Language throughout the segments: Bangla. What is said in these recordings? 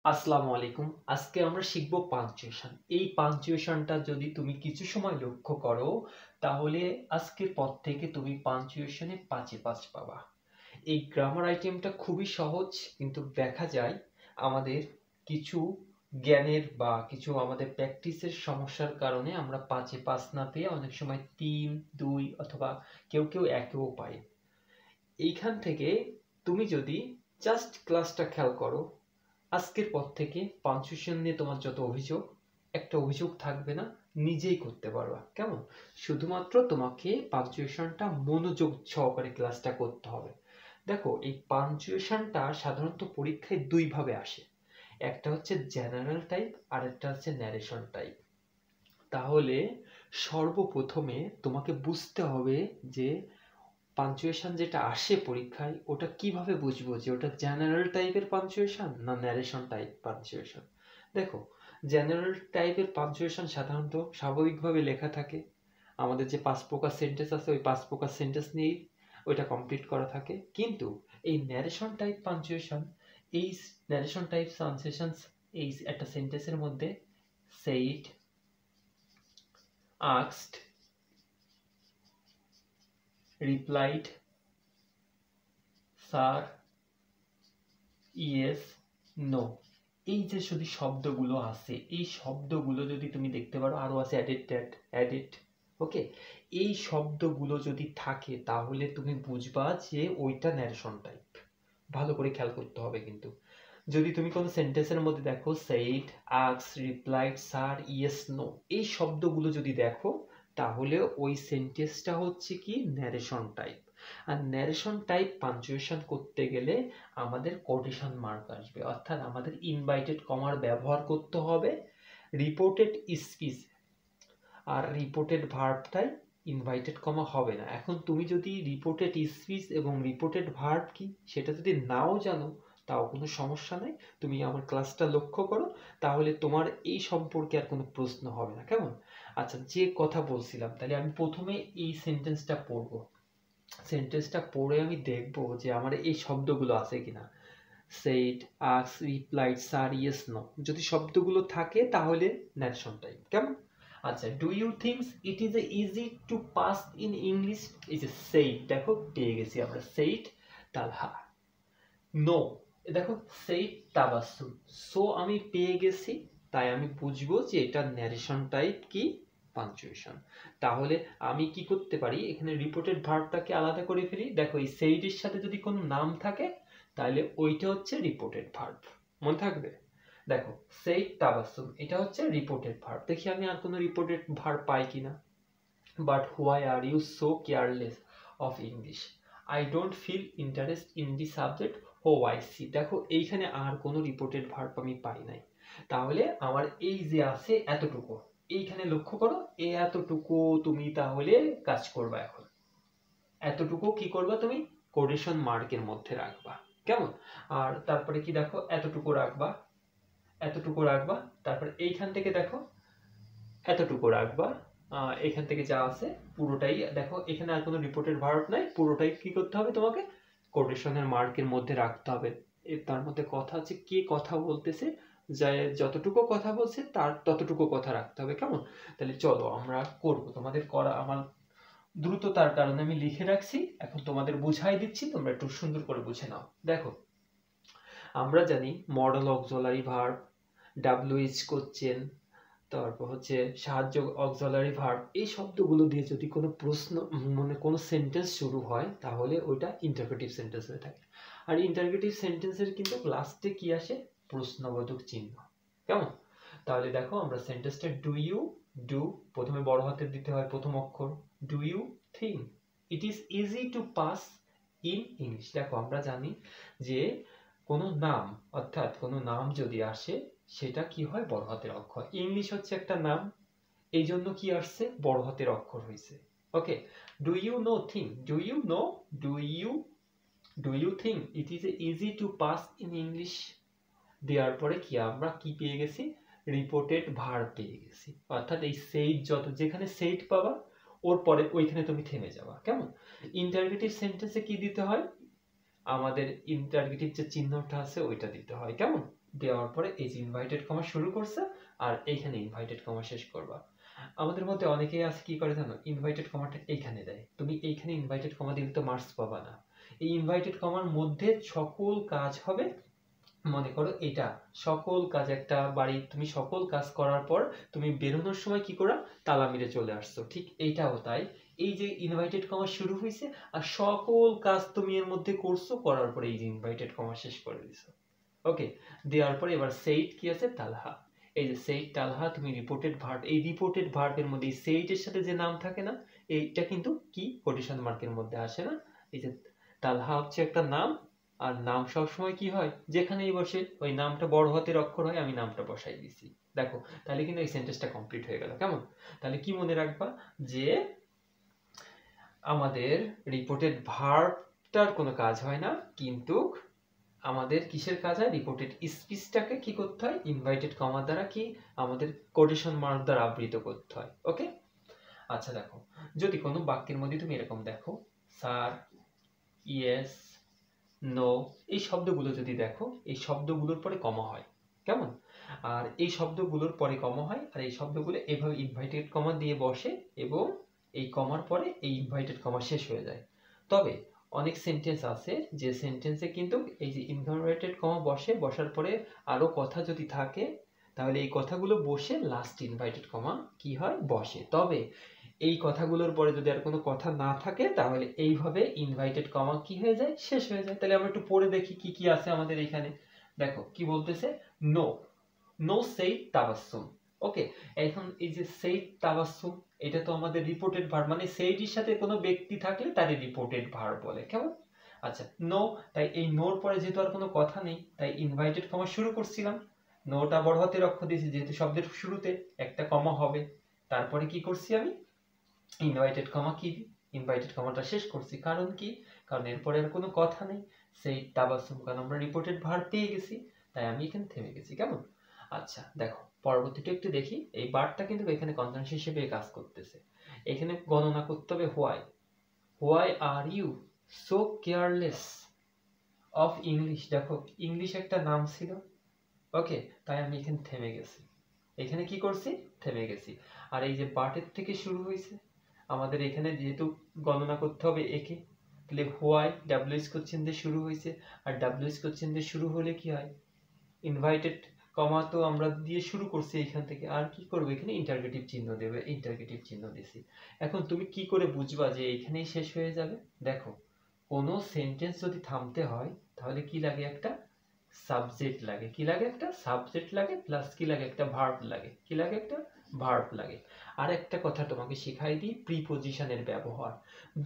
আসসালামু আলাইকুম। আজকে আমরা শিখব পাঞ্চুয়েশন। এই পাঞ্চুয়েশনটা যদি তুমি কিছু সময় লক্ষ্য করো, তাহলে আজকের পর থেকে তুমি পাঞ্চুয়েশনে 5-এ 5 পাবা। এই গ্রামার আইটেমটা খুবই সহজ, কিন্তু দেখা যায় আমাদের কিছু জ্ঞানের বা কিছু আমাদের প্র্যাকটিসের সমস্যার কারণে আমরা 5-এ 5 না পেয়ে অনেক সময় 3, 2 অথবা কেউ 1-এও পাই। এইখান থেকে তুমি যদি জাস্ট ক্লাসটা খেয়াল করো, আজকের পর থেকে পাঞ্চুয়েশন নিয়ে তোমার যত অভিযোগ, একটা অভিযোগ থাকবে না, নিজেই করতে পারবা। কেমন? শুধুমাত্র তোমাকে পাঞ্চুয়েশনটা মনোযোগ সহকারে ক্লাসটা করতে হবে। দেখো, এই পাঞ্চুয়েশনটা সাধারণত পরীক্ষায় দুই ভাবে আসে। একটা হচ্ছে জেনারেল টাইপ আর একটা হচ্ছে ন্যারেশন টাইপ। তাহলে সর্বপ্রথমে তোমাকে বুঝতে হবে যে পাঞ্চুয়েশন যেটা আসে পরীক্ষায়, ওটা কিভাবে বুঝবো যে ওটা জেনারেল টাইপের পাঞ্চুয়েশন না ন্যারেশন টাইপ পাঞ্চুয়েশন। দেখো, জেনারেল টাইপের পাঞ্চুয়েশন সাধারণত স্বাভাবিকভাবে লেখা থাকে। আমাদের যে 5 প্রকার সেন্টেন্স আছে, ওই 5 প্রকার সেন্টেন্স নিয়েই ওইটা কমপ্লিট করা থাকে। কিন্তু এই ন্যারেশন টাইপ পাঞ্চুয়েশন, এই ন্যারেশন টাইপ পাঞ্চুয়েশন এই একটা সেন্টেন্সের মধ্যে said, asked, replied, sir, yes, no, এই যে শুধু শব্দগুলো আছে, এই শব্দগুলো যদি তুমি দেখতে পারো, আরো আছে অ্যাডিট, ওকে, এই শব্দগুলো যদি থাকে তাহলে তুমি বুঝবা যে ওইটা ন্যারেশন টাইপ। ভালো করে খেয়াল করতে হবে কিন্তু। যদি তুমি কোনো সেন্টেন্সের মধ্যে দেখো said, asked, replied, sir, yes, no, এই শব্দগুলো যদি দেখো, তাহলে ওই সেন্টেন্সটা হচ্ছে কি ন্যারেশন টাইপ। আর ন্যারেশন টাইপ পাঞ্চুয়েশন করতে গেলে আমাদের কোটেশন মার্ক আসবে, অর্থাৎ আমাদের ইনভাইটেড কমার ব্যবহার করতে হবে রিপোর্টেড স্পিচ। আর রিপোর্টেড ভার্বটাই ইনভাইটেড কমা হবে না। এখন তুমি যদি রিপোর্টেড স্পিচ এবং রিপোর্টেড ভার্ব কি সেটা যদি নাও জানো, তাও কোনো সমস্যা নেই। তুমি আমার ক্লাসটা লক্ষ্য করো, তাহলে তোমার এই সম্পর্কে আর কোনো প্রশ্ন হবে না। কেমন? আচ্ছা, যে কথা বলছিলাম, তাহলে আমি প্রথমে এই সেন্টেন্সটা পড়বো। সেন্টেন্সটা পড়ে আমি দেখবো যে আমার এই শব্দগুলো আছে কিনা। Said, ask, replied, sir, yes, no, যদি শব্দগুলো থাকে তাহলে ন্যারেশন টাইপ। কেমন? আচ্ছা, do you things it is easy to pass in English? এই যে সেইড, দেখো পেয়ে গেছি আমরা সেইড তালহা। নো, দেখো সেইড তাবাসসুম। সো আমি পেয়ে গেছি, তাই আমি বুঝবো যে এটা ন্যারেশন টাইপ কি পাঞ্চুয়েশন। তাহলে আমি কি করতে পারি, এখানে রিপোর্টেড ভার্বটাকে আলাদা করে ফেলি। দেখো, এই সেইডের সাথে যদি কোনো নাম থাকে তাহলে ওইটা হচ্ছে রিপোর্টেড ভার্ব। মনে থাকবে? দেখো, সেইড তাবাসসুম, এটা হচ্ছে রিপোর্টেড ভার্ব। দেখি আমি আর কোনো রিপোর্টেড ভার্ব পাই কিনা। But why are you so careless of English? I don't feel interest in the subject. Oh I see. দেখো, এইখানে আর কোনো রিপোর্টেড ভার্ব আমি পাই নাই। তাহলে আমার এই যে আছে এতটুকু, এইখানে লক্ষ্য করো, এই এতটুকু তুমি তাহলে কাজ করবা। এখন এতটুকু কি করবা তুমি? কোটেশন মার্কের মধ্যে রাখবা। কেমন? আর তারপরে কি দেখো, এতটুকু রাখবা, এতটুকু রাখবা। তারপরে এইখান থেকে দেখো এতটুকু রাখবা। এখান থেকে যা আছে পুরোটাই দেখো, এখানে আর কোনো রিপোর্টেড ভার্ব নাই, পুরোটাই কি করতে হবে তোমাকে? কোটেশনের মার্কের মধ্যে রাখতে হবে। তার মধ্যে কথা আছে, কে কথা বলতেছে, যতটুকু কথা বলছে তার ততটুকু কথা রাখতে হবে। কেমন? তাহলে চলো আমরা করব। তোমাদের করা আমার দ্রুততার কারণে আমি লিখে রাখছি, এখন তোমাদের বুঝাই দিচ্ছি, তোমরা একটু সুন্দর করে বুঝে নাও। দেখো, আমরা জানি modal auxiliary verb, WH question, তারপর হচ্ছে সাহায্য অক্সিলারি ভার্ব, এই শব্দগুলো দিয়ে যদি কোনো প্রশ্ন মানে কোনো সেন্টেন্স শুরু হয়, তাহলে ওইটা ইন্টারগেটিভ সেন্টেন্স হয়ে থাকে। আর ইন্টারগেটিভ সেন্টেন্সের কিন্তু লাস্টে কি আসে? প্রশ্নবোধক চিহ্ন। কেমন? তাহলে দেখো, আমরা সেন্টেন্সটা ডু ইউ, ডু প্রথমে বড় হাতের দিতে হয় প্রথম অক্ষর। Do you think it is easy to pass in English? দেখো, আমরা জানি যে কোনো নাম, অর্থাৎ কোনো নাম যদি আসে, সেটা কি হয়? বড় হাতের অক্ষর। ইংলিশ হচ্ছে একটা নাম, এই জন্য কি আসছে? বড় হাতের অক্ষর হয়েছে। Okay, do you know think, do you know, do you, do you think it is easy to pass in English? দেওয়ার পরে কি আমরা কি পেয়ে গেছি? রিপোর্টেড ভার্ব পেয়ে গেছি। অর্থাৎ এই সেইট, যত যেখানে সেইট পাবা ওর পরে ওইখানে তুমি থেমে যাবা। কেমন? ইন্টারগেটিভ সেন্টেন্সে কি দিতে হয়? আমাদের ইন্টারগেটিভ যে চিহ্নটা আছে ওইটা দিতে হয়। কেমন? দেওয়ার পরে এই যে ইনভাইটেড কমা শুরু করছে আর এইখানে ইনভাইটেড কমা শেষ করবা। আমাদের মধ্যে অনেকেই আছে কি করে জানো, ইনভাইটেড কমাটা এইখানে দেয়, তুমি এইখানে ইনভাইটেড কমা দিলে তো মার্কস পাবা না। এই ইনভাইটেড কমার মধ্যে সকল কাজ হবে, মনে করো এটা সকল কাজ, একটা বাড়ি তুমি সকল কাজ করার পর তুমি বেরোনোর সময় কি করা, তালা মেরে চলে আসছো, ঠিক এইটাও তাই। এই যে ইনভাইটেড কমা শুরু হয়েছে আর সকল কাজ তুমি এর মধ্যে করছো, করার পরে এই যে ইনভাইটেড কমা শেষ করে দিছো। ওকে, দেওয়ার পরে এবার সেইট কি আছে, তালহা। এই যে সেইট তালহা, তুমি রিপোর্টেড ভার্ব, এই রিপোর্টেড ভার্বের মধ্যে এই সেইটের সাথে যে নাম থাকে না, এইটা কিন্তু কি কোটেশন মার্কের মধ্যে আসে না। এই যে তালহা হচ্ছে একটা নাম, আর নাম সবসময় কি হয়, যেখানেই বসে ওই নামটা বড় হাতের অক্ষর হয়, আমি নামটা বসাই দিছি। দেখো তাহলে কিন্তু এই সেন্টেন্সটা কমপ্লিট হয়ে গেল। কেমন? তাহলে কি মনে রাখবা যে আমাদের রিপোর্টেড ভার্বটার কোনো কাজ হয় না, কিন্তু আমাদের কিসের কাজ হয়, রিপোর্টেড স্পিচটাকে কি করতে হয়, ইনভাইটেড কমা দ্বারা কি আমাদের কোটেশন মার্ক দ্বারা আবৃত করতে হয়। ওকে, আচ্ছা দেখো, যদি কোনো বাক্যের মধ্যে তুমি এরকম দেখো, স্যার, ইয়েস, নো, এই শব্দগুলো যদি দেখো, এই শব্দগুলোর পরে কমা হয়। কেমন? আর এই শব্দগুলোর পরে কমা হয়, আর এই শব্দগুলো এভাবে ইনভাইটেড কমা দিয়ে বসে, এবং এই কমার পরে এই ইনভাইটেড কমা শেষ হয়ে যায়। তবে অনেক সেন্টেন্স আছে যে সেন্টেন্সে কিন্তু এই যে ইনভাইটেড কমা বসে, বসার পরে আরো কথা যদি থাকে, তাহলে এই কথাগুলো বসে লাস্ট ইনভাইটেড কমা কি হয়, বসে। তবে এই কথাগুলোর পরে যদি আর কোনো কথা না থাকে, তাহলে এইভাবে ইনভাইটেড কমা কি হয়ে যায়, শেষ হয়ে যায়। তাহলে আমরা একটু পড়ে দেখি কি কি আছে আমাদের এখানে। দেখো কি বলতেছে, নো, নো সেই তাবাসসুম। ওকে, এখন এই যে সেই তাবাসসুম, এটা তো আমাদের রিপোর্টেড ভার্ব, মানে সেইটির সাথে কোনো ব্যক্তি থাকলে তারই রিপোর্টেড ভার্ব বলে। কেমন? আচ্ছা, নো, তাই এই নোর পরে যেহেতু আর কোনো কথা নেই, তাই ইনভাইটেড কমা শুরু করছিলাম। নোটা বড় হাতের অক্ষর দিয়েছি, যেহেতু শব্দের শুরুতে একটা কমা হবে, তারপরে কি করছি আমি, ইনভাইটেড কমা কি, ইনভাইটেড কমাটা শেষ করছি। কারণ কি, কারণ এরপরে আর কোনো কথা নেই, সেই তাবাসসুম, কারণ আমরা রিপোর্টেড ভার্ব পেয়ে গেছি, তাই আমি এখানে থেমে গেছি। কেমন? আচ্ছা দেখো পরবর্তীটা একটু দেখি। এই বারটা কিন্তু এখানে কনজাংশন হিসেবে কাজ করতেছে। এখানে গণনা করতে হবে why, why are you so careless of English. দেখো ইংলিশ একটা নাম ছিল, ওকে, তাই আমি এখানে থেমে গেছি। এখানে কি করছি, থেমে গেছি। আর এই যে বাটের থেকে শুরু হয়েছে, আমাদের এখানে যেহেতু গণনা করতে হবে একে, তাহলে হোয়াই ডাব্লিউএস কোশ্চেন দিয়ে শুরু হয়েছে, আর ডাব্লিউএস কোশ্চেন দিয়ে শুরু হলে কি হয়, ইনভাইটেড কমা তো আমরা দিয়ে শুরু করছি এখান থেকে, আর কি করবো, এখানে ইন্টারগেটিভ চিহ্ন দেবে, ইন্টারগেটিভ চিহ্ন দিছি। এখন তুমি কি করে বুঝবা যে এইখানেই শেষ হয়ে যাবে? দেখো কোনো সেন্টেন্স যদি থামতে হয়, তাহলে কি লাগে, একটা সাবজেক্ট লাগে। কি লাগে, একটা সাবজেক্ট লাগে, প্লাস কি লাগে, একটা ভার্ব লাগে। কি লাগে, একটা ভার্ব লাগে। আর একটা কথা তোমাকে শিখাই দিই, প্রিপজিশনের ব্যবহার।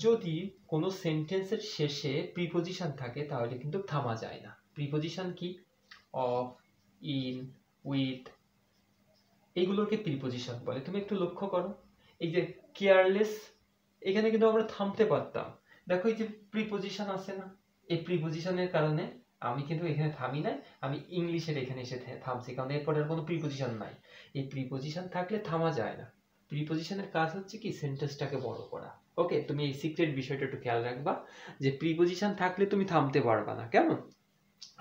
যদি কোনো সেন্টেন্সের শেষে প্রিপজিশন থাকে, তাহলে কিন্তু থামা যায় না। প্রিপজিশন কি, অফ, ইন, উইথ, এইগুলোকে প্রিপজিশন বলে। তুমি একটু লক্ষ্য করো, এই যে কেয়ারলেস, এখানে কিন্তু আমরা থামতে পারতাম। দেখো এই যে প্রিপজিশন আছে না, এই প্রিপজিশনের কারণে আমি কিন্তু এখানে থামি নাই, আমি ইংলিশের এখানে এসে থামছি, কারণ এরপরে আর কোনো প্রিপজিশন নাই। এই প্রিপজিশন থাকলে থামা যায় না। প্রিপজিশনের কাজ হচ্ছে কি, সেন্টেন্সটাকে বড় করা। ওকে, তুমি এই সিক্রেট বিষয়টা একটু খেয়াল রাখবা, যে প্রিপজিশন থাকলে তুমি থামতে পারবা না। কেমন?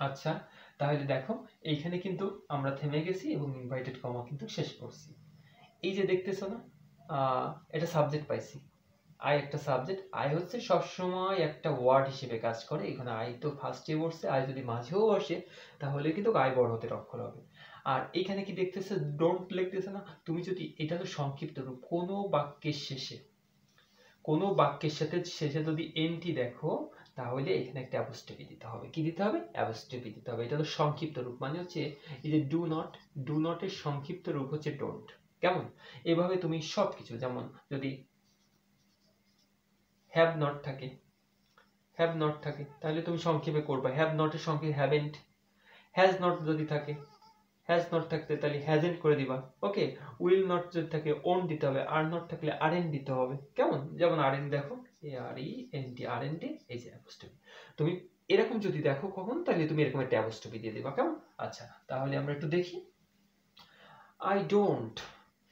আচ্ছা, তাহলে দেখো এইখানে কিন্তু আমরা থেমে গেছি এবং ইনভাইটেড কমা কিন্তু শেষ করছি। এই যে দেখতেছো না, এটা সাবজেক্ট পাইছি, আই একটা সাবজেক্ট। আই হচ্ছে সবসময় একটা ওয়ার্ড হিসেবে কাজ করে। এখানে আই তো ফার্স্টে বসছে, আই যদি মাঝেও বসে তাহলে কিন্তু আই বড় হাতের অক্ষর হবে। আর এখানে কি দেখতেছে, ডোন্ট লিখতেছে না, তুমি যদি, এটা তো সংক্ষিপ্ত রূপ, কোনো বাক্যের শেষে, কোনো বাক্যের সাথে শেষে যদি এনটি দেখো, তাহলে এখানে একটা অ্যাপোস্ট্রফি দিতে হবে। কি দিতে হবে? অ্যাপোস্ট্রফি দিতে হবে। এটা তো সংক্ষিপ্ত রূপ, মানে হচ্ছে এই যে ডু নট, ডু নটের সংক্ষিপ্ত রূপ হচ্ছে ডোন্ট। কেমন? এভাবে তুমি সবকিছু, যেমন যদি হ্যাভ নট থাকে, হ্যাভ নট থাকে, তাহলে তুমি সংক্ষেপে করবে, হ্যাভ নটের সংক্ষেপে হ্যাভেন্ট। হ্যাজ নট যদি থাকে, হ্যাজ নট থাকতে তাহলে হ্যাজেন্ট করে দিবা। ওকে, উইল নট যদি থাকে ওন দিতে হবে, আর নট থাকলে আর এন দিতে হবে। কেমন? যেমন আর এন দেখো, এ আর ই এন টি, আর এন টি, এই যে অ্যাপোস্ট্রফি। তুমি এরকম যদি দেখো কখন, তাহলে তুমি এরকম একটা অ্যাপোস্ট্রফি দিয়ে দিবা। কেমন? আচ্ছা, তাহলে আমরা একটু দেখি। I don't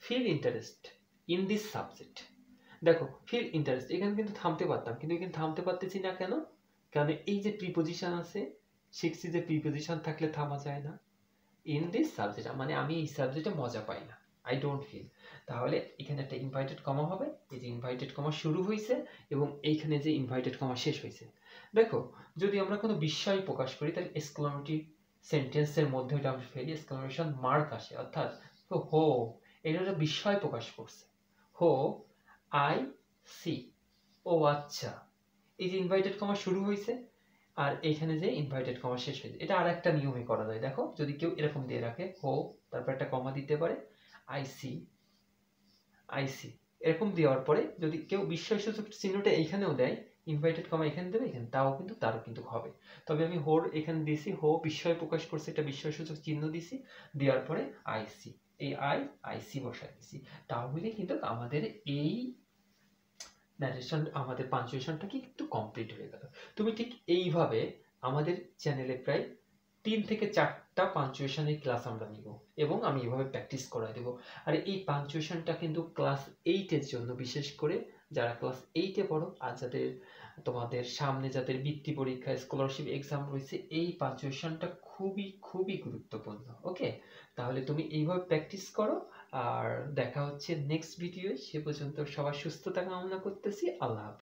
feel interest in this subject. দেখো ফিল ইন্টারেস্ট, এখানে কিন্তু থামতে পারতাম, কিন্তু এখানে থামতে পারতেছি না কেন? কারণ এই যে প্রিপজিশন আছে, শিখছি যে প্রিপজিশন থাকলে থামা যায় না। ইন দিস সাবজেক্ট, মানে আমি এই সাবজেক্টে মজা পাই না, আই ডোন্ট ফিল। তাহলে এখানে একটা ইনভার্টেড কমা হবে, এই যে ইনভার্টেড কমা শুরু হয়েছে এবং এইখানে যে ইনভার্টেড কমা শেষ হয়েছে। দেখো যদি আমরা কোনো বিস্ময় প্রকাশ করি তাহলে এক্সক্লামেটরি সেন্টেন্সের মধ্যে এটা আমরা ফেলি, এক্সক্লামেশন মার্ক আসে, অর্থাৎ তো হো, এটা একটা বিস্ময় প্রকাশ করছে, হো আই সি, ও আচ্ছা। এই যে ইনভার্টেড কমা শুরু হয়েছে আর এইখানে যে ইনভার্টেড কমা শেষ হয়েছে, এটা আর একটা নিয়মে করা যায়। দেখো যদি কেউ এরকম দিয়ে রাখে হো, তারপর একটা কমা দিতে পারে, আই সি, আই সি, এরকম দেওয়ার পরে যদি কেউ বিস্ময়সূচক চিহ্নটা এইখানেও দেয়, ইনভার্টেড কমা এখানে দেবে, এখানে তাও কিন্তু তারও কিন্তু হবে। তবে আমি হোর এখানে দিছি, হো বিস্ময় প্রকাশ করছে, একটা বিস্ময়সূচক চিহ্ন দিছি, দেওয়ার পরে আই সি, এই আই সি বসাই দিছি। তাহলে কিন্তু আমাদের এই ন্যারেশন, আমাদের পাঞ্চুয়েশনটা কিন্তু কমপ্লিট হয়ে গেল। তুমি ঠিক এইভাবে আমাদের চ্যানেলে প্রায় 3 থেকে 4টা পাঞ্চুয়েশনের ক্লাস আমরা নিব এবং আমি এভাবে প্র্যাকটিস করাই দেব। আর এই পাঞ্চুয়েশনটা কিন্তু ক্লাস 8-এর জন্য, বিশেষ করে যারা ক্লাস 8-এ পড়ো আর যাদের তোমাদের সামনে যাদের বৃত্তি পরীক্ষা, স্কলারশিপ এক্সাম রয়েছে, এই পাঞ্চুয়েশনটা খুবই খুবই গুরুত্বপূর্ণ। ওকে, তাহলে তুমি এইভাবে প্র্যাকটিস করো আর দেখা হচ্ছে নেক্সট ভিডিওয়ে। সে পর্যন্ত সবার সুস্থতা কামনা করতেছি। আল্লাহ হাফেজ।